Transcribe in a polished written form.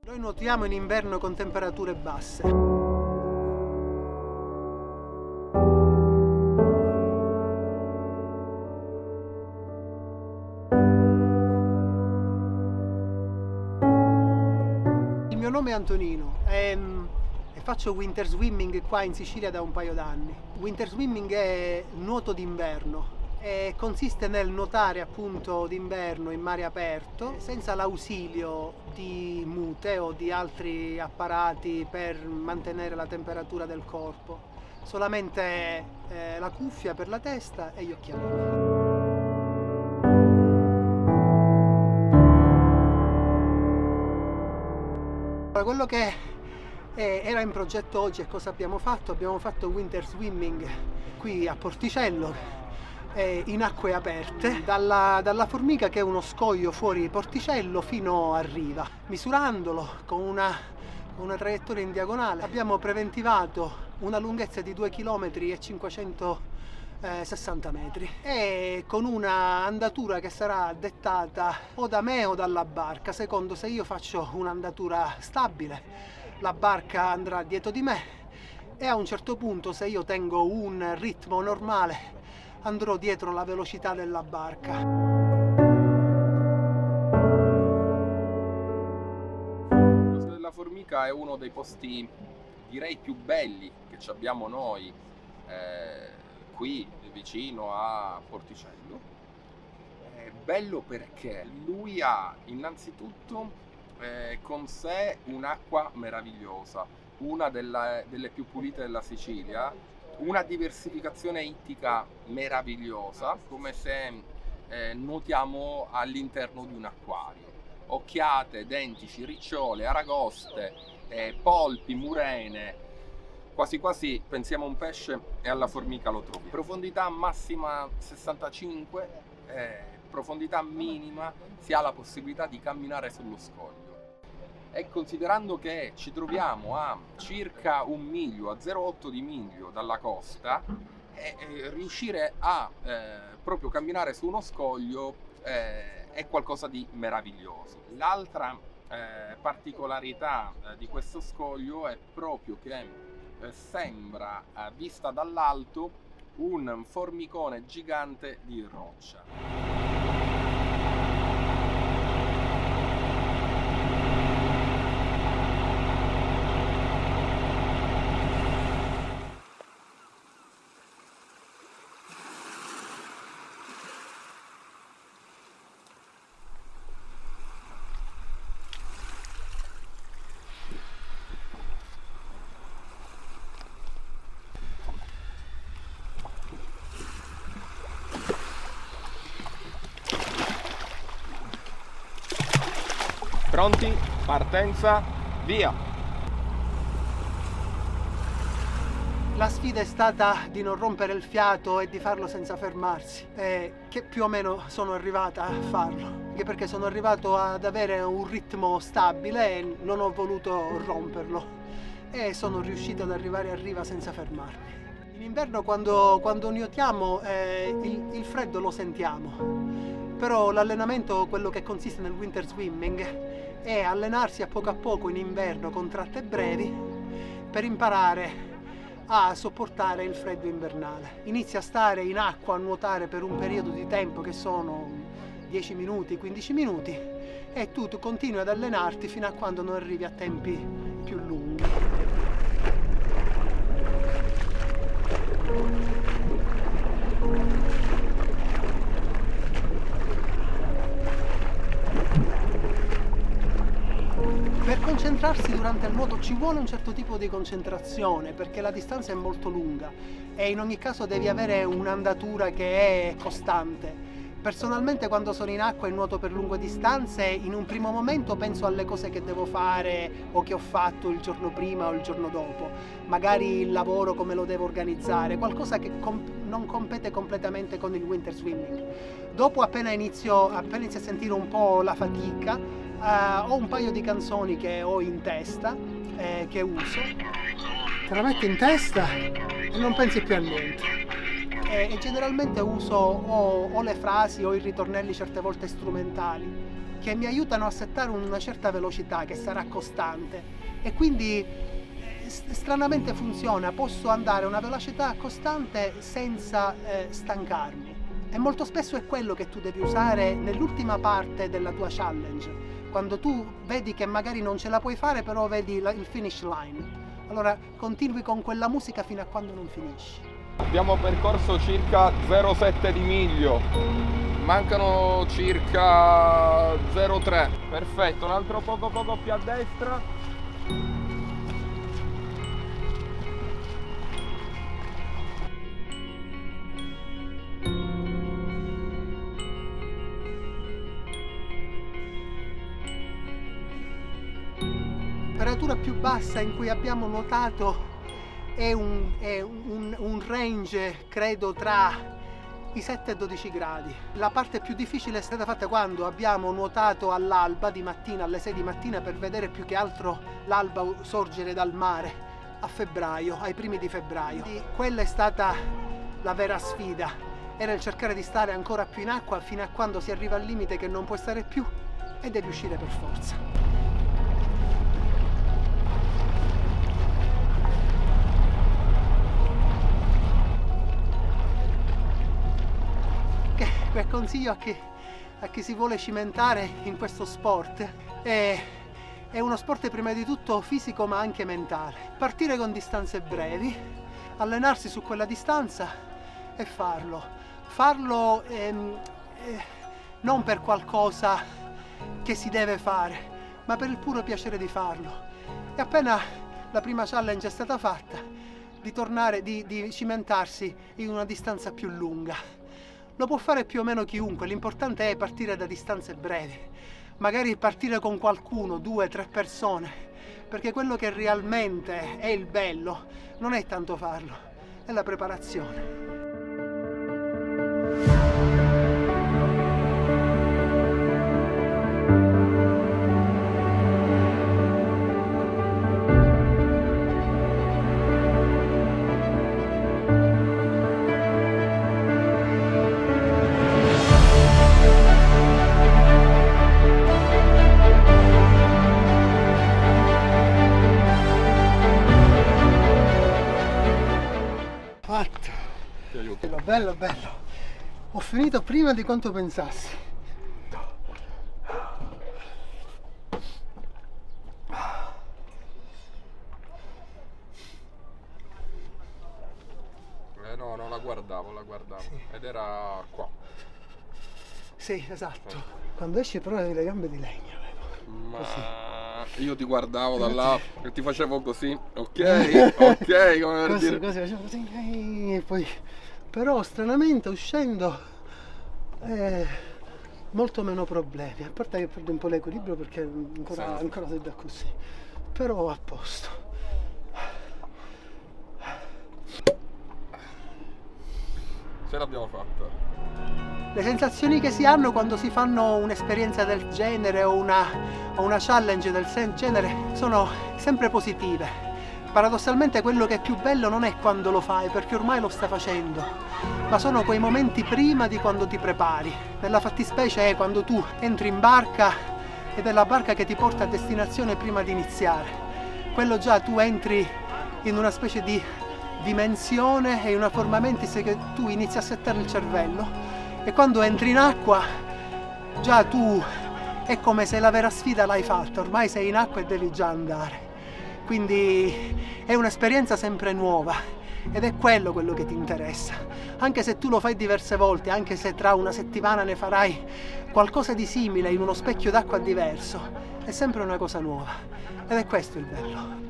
Noi nuotiamo in inverno con temperature basse. Il mio nome è Antonino e faccio winter swimming qua in Sicilia da un paio d'anni. Winter swimming è nuoto d'inverno e consiste nel nuotare appunto d'inverno in mare aperto senza l'ausilio di mute o di altri apparati per mantenere la temperatura del corpo, solamente la cuffia per la testa e gli occhialini. Quello che era in progetto oggi e cosa abbiamo fatto? Abbiamo fatto winter swimming qui a Porticello in acque aperte dalla Formica, che è uno scoglio fuori Porticello, fino a riva. Misurandolo con una traiettoria in diagonale abbiamo preventivato una lunghezza di 2 km e 560 metri e con una andatura che sarà dettata o da me o dalla barca, secondo se io faccio un'andatura stabile la barca andrà dietro di me e a un certo punto, se io tengo un ritmo normale, andrò dietro la velocità della barca. L'Isola della Formica è uno dei posti, direi, più belli che abbiamo noi qui vicino a Porticello. È bello perché lui ha innanzitutto con sé un'acqua meravigliosa, una delle più pulite della Sicilia, una diversificazione ittica meravigliosa, come se nuotiamo all'interno di un acquario. Occhiate, dentici, ricciole, aragoste, polpi, murene, quasi quasi pensiamo a un pesce e alla formica lo trovi. Profondità massima 65, profondità minima si ha la possibilità di camminare sullo scoglio. E considerando che ci troviamo a circa 1 miglio, a 0,8 di miglio dalla costa, riuscire a proprio camminare su uno scoglio è qualcosa di meraviglioso. L'altra particolarità di questo scoglio è proprio che sembra, vista dall'alto, un formicone gigante di roccia. Pronti? Partenza, via! La sfida è stata di non rompere il fiato e di farlo senza fermarsi, che più o meno sono arrivata a farlo, anche perché sono arrivato ad avere un ritmo stabile e non ho voluto romperlo e sono riuscito ad arrivare a riva senza fermarmi. In inverno quando nuotiamo il freddo lo sentiamo, però l'allenamento, quello che consiste nel winter swimming, è allenarsi a poco in inverno con tratte brevi per imparare a sopportare il freddo invernale. Inizi a stare in acqua a nuotare per un periodo di tempo che sono 10 minuti, 15 minuti e tu continui ad allenarti fino a quando non arrivi a tempi più lunghi. Per concentrarsi durante il nuoto ci vuole un certo tipo di concentrazione perché la distanza è molto lunga e in ogni caso devi avere un'andatura che è costante. Personalmente quando sono in acqua e nuoto per lunghe distanze, in un primo momento penso alle cose che devo fare o che ho fatto il giorno prima o il giorno dopo, magari il lavoro, come lo devo organizzare, qualcosa che non compete completamente con il winter swimming. Dopo appena inizio a sentire un po' la fatica, ho un paio di canzoni che ho in testa, che uso, te la metti in testa e non pensi più a niente. e generalmente uso o le frasi o i ritornelli certe volte strumentali che mi aiutano a settare una certa velocità che sarà costante e quindi stranamente funziona, posso andare a una velocità costante senza stancarmi e molto spesso è quello che tu devi usare nell'ultima parte della tua challenge, quando tu vedi che magari non ce la puoi fare però vedi il finish line, allora continui con quella musica fino a quando non finisci. Abbiamo percorso circa 0,7 di miglio, mancano circa 0,3. Perfetto, un altro poco più a destra. La temperatura più bassa in cui abbiamo nuotato è un range credo tra i 7 e 12 gradi. La parte più difficile è stata fatta quando abbiamo nuotato all'alba di mattina, alle 6 di mattina, per vedere più che altro l'alba sorgere dal mare a febbraio, ai primi di febbraio. E quella è stata la vera sfida, era il cercare di stare ancora più in acqua fino a quando si arriva al limite che non puoi stare più e devi uscire per forza. Che consiglio a chi si vuole cimentare in questo sport è uno sport prima di tutto fisico ma anche mentale. Partire con distanze brevi, allenarsi su quella distanza e farlo non per qualcosa che si deve fare ma per il puro piacere di farlo. E appena la prima challenge è stata fatta, di tornare, di cimentarsi in una distanza più lunga. Lo può fare più o meno chiunque, l'importante è partire da distanze brevi, magari partire con qualcuno, 2 3 persone, perché quello che realmente è il bello non è tanto farlo, è la preparazione. Fatto! Ti aiuto. Bello, bello! Ho finito prima di quanto pensassi. No, la guardavo. Sì. Ed era qua. Sì, esatto. Quando esci però avevi le gambe di legno. Ma Così. io ti guardavo da là e ti facevo così, ok, come per dire. Così, facevo così e poi. Però stranamente uscendo molto meno problemi, a parte che perdo un po' l'equilibrio perché ancora si dà così, però a posto. Ce l'abbiamo fatta. Le sensazioni che si hanno quando si fanno un'esperienza del genere o una challenge del genere sono sempre positive. Paradossalmente quello che è più bello non è quando lo fai, perché ormai lo stai facendo, ma sono quei momenti prima di quando ti prepari. Nella fattispecie è quando tu entri in barca ed è la barca che ti porta a destinazione prima di iniziare. Quello già tu entri in una specie di dimensione e in una forma mentis che tu inizi a settare il cervello. E quando entri in acqua già tu è come se la vera sfida l'hai fatta, ormai sei in acqua e devi già andare. Quindi è un'esperienza sempre nuova ed è quello che ti interessa. Anche se tu lo fai diverse volte, anche se tra una settimana ne farai qualcosa di simile in uno specchio d'acqua diverso, è sempre una cosa nuova ed è questo il bello.